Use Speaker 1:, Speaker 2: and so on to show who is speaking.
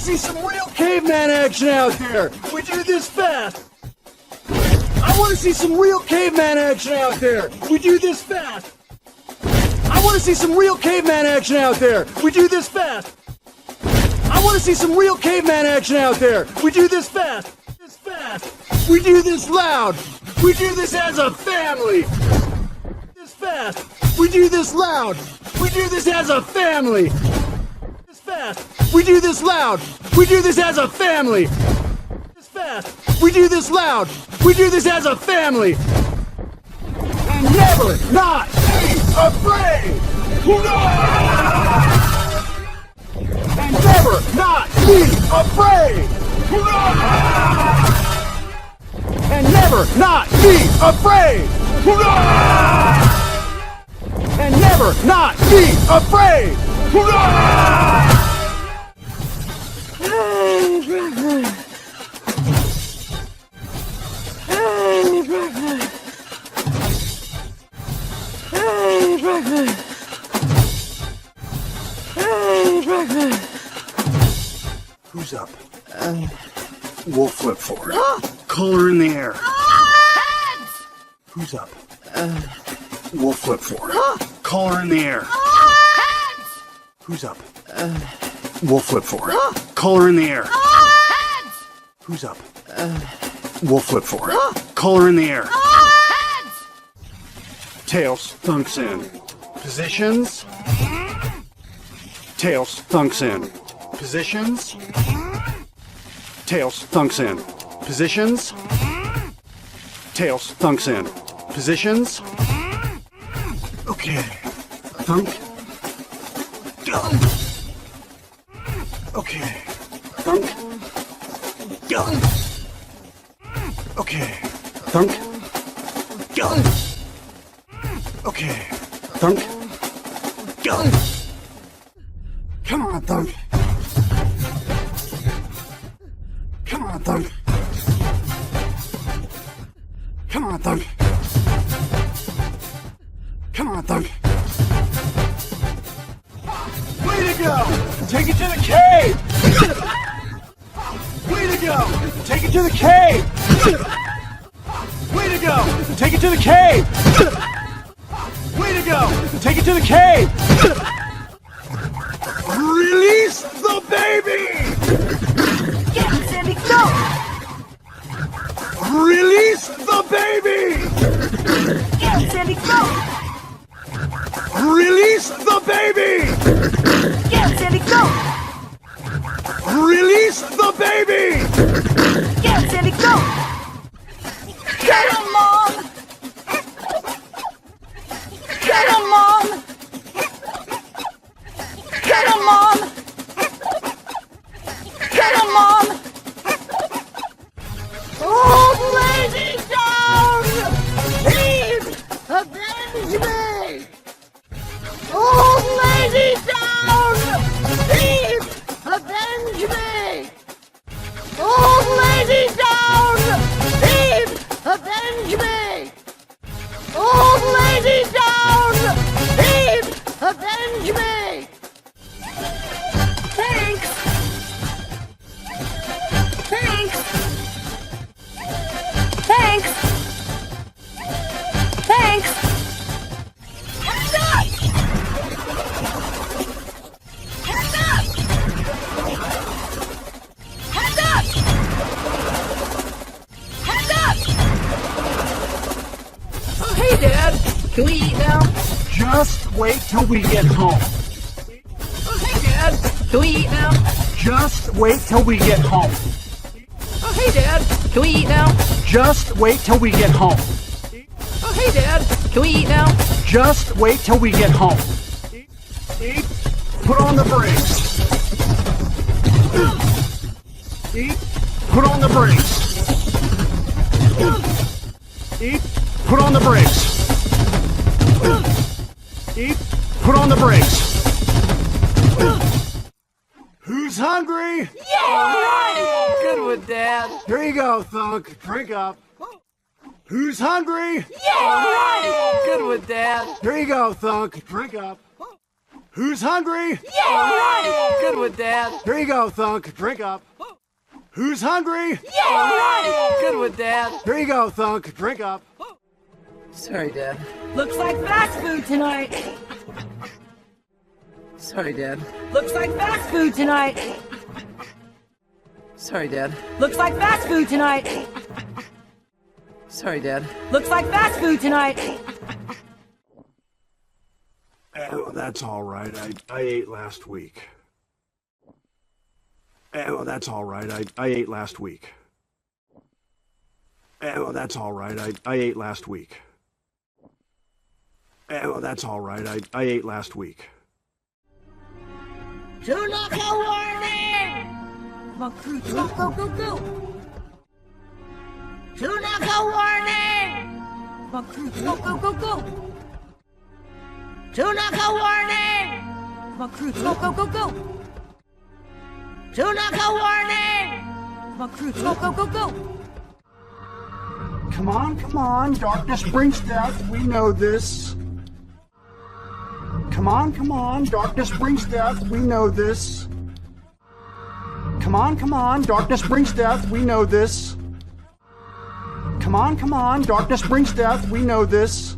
Speaker 1: see some real caveman action out there. We do this fast. I want to see some real caveman action out there. We do this fast. I want to see some real caveman action out there. We do this fast. I want to see some real caveman action out there. We do this fast. This fast. We do this loud. We do this as a family. This fast. We do this loud. We do this as a family. This fast. We do this loud. We do this as a family. This fast. We do this loud. We do this as a family. And never not be afraid. And never not be afraid. And never not be afraid. And never not be afraid. Who's up? We'll flip for it. Collar in the air.
Speaker 2: Heads!
Speaker 1: Who's up? We'll flip for it. Collar in the air.
Speaker 2: Heads!
Speaker 1: Who's up? We'll flip for it. Collar in the air.
Speaker 2: Heads!
Speaker 1: Who's up? We'll flip for it. Collar in the air.
Speaker 2: Heads!
Speaker 1: Tails thunks in. Positions. Tails thunks in. Positions. Tails thunks in. Positions. Tails thunks in. Positions. Okay. Thunk. Gun. Okay. Thunk. Gun. Okay. Thunk. Gun. Okay. Thunk. Gun. Come on, Thunk. Come on, Thunk. Come on, Thunk. Come on, Thunk. Way to go! Take it to the cave! Way to go! Take it to the cave! Way to go! Take it to the cave! Way to go! Take it to the cave! Release the baby!
Speaker 2: Get it, Sandy, go!
Speaker 1: Release the baby!
Speaker 2: Get it, Sandy, go!
Speaker 1: Release the baby!
Speaker 2: Get it, Sandy, go!
Speaker 1: Release the baby!
Speaker 2: Get it, Sandy, go! Get him, Mom! Get him, Mom! Get him, Mom! Get him, Mom! Old lady down! Please avenge me! Old lady down! Please avenge me! Old lady down! Please avenge me! Old lady down! Please avenge me! Thanks! Thanks! Thanks! Thanks! Hand up! Hand up! Hand up! Hand up! Oh, hey, Dad! Can we eat now?
Speaker 1: Just wait till we get home.
Speaker 2: Oh, hey, Dad! Can we eat now?
Speaker 1: Just wait till we get home.
Speaker 2: Oh, hey, Dad! Can we eat now?
Speaker 1: Just wait till we get home.
Speaker 2: Oh, hey, Dad! Can we eat now?
Speaker 1: Just wait till we get home. Eat. Put on the brakes. Eat. Put on the brakes. Eat. Put on the brakes. Eat. Put on the brakes. Who's hungry?
Speaker 2: Yeah! Good one, Dad.
Speaker 1: Here you go, Thunk. Drink up. Who's hungry?
Speaker 2: Yeah! Good one, Dad.
Speaker 1: Here you go, Thunk. Drink up. Who's hungry?
Speaker 2: Yeah!
Speaker 3: Good with Dad.
Speaker 1: Here you go, Thunk. Drink up. Who's hungry?
Speaker 2: Yeah!
Speaker 3: Good with Dad.
Speaker 1: Here you go, Thunk. Drink up.
Speaker 3: Sorry, Dad.
Speaker 2: Looks like fast food tonight.
Speaker 3: Sorry, Dad.
Speaker 2: Looks like fast food tonight.
Speaker 3: Sorry, Dad.
Speaker 2: Looks like fast food tonight.
Speaker 3: Sorry, Dad.
Speaker 2: Looks like fast food tonight.
Speaker 1: Oh, that's all right. I ate last week. Oh, that's all right. I ate last week. Oh, that's all right. I ate last week. Oh, that's all right. I ate last week.
Speaker 2: Two-knuckle warning! Come on, Croods, go, go, go, go! Two-knuckle warning! Come on, Croods, go, go, go, go! Two-knuckle warning! Come on, Croods, go, go, go, go! Two-knuckle warning! Come on, Croods, go, go, go, go!
Speaker 1: Come on. Darkness brings death. We know this. Come on. Darkness brings death. We know this. Come on. Darkness brings death. We know this. Come on. Darkness brings death. We know this.